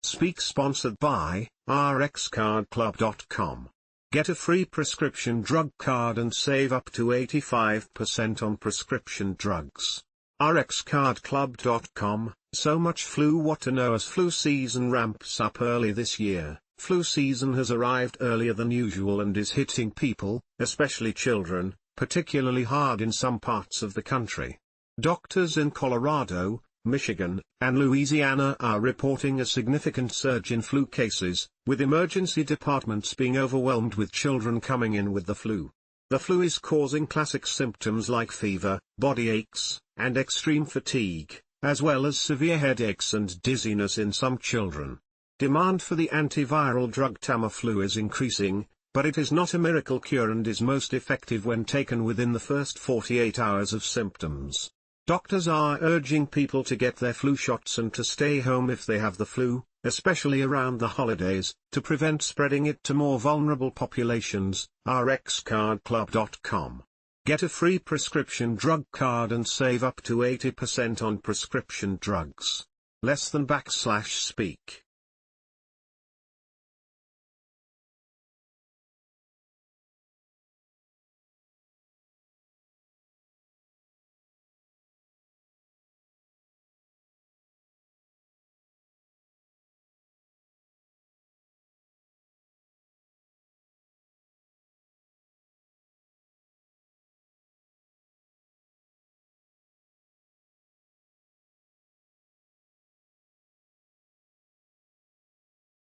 Speak sponsored by rxcardclub.com. Get a free prescription drug card and save up to 85% on prescription drugs. rxcardclub.com. So much flu. What to know as flu season ramps up early this year. Flu season has arrived earlier than usual and is hitting people, especially children, particularly hard in some parts of the country. Doctors in Colorado, Michigan, and Louisiana are reporting a significant surge in flu cases, with emergency departments being overwhelmed with children coming in with the flu. The flu is causing classic symptoms like fever, body aches, and extreme fatigue, as well as severe headaches and dizziness in some children. Demand for the antiviral drug Tamiflu is increasing, but it is not a miracle cure and is most effective when taken within the first 48 hours of symptoms. Doctors are urging people to get their flu shots and to stay home if they have the flu, especially around the holidays, to prevent spreading it to more vulnerable populations. rxcardclub.com. Get a free prescription drug card and save up to 80% on prescription drugs. Less than /speak.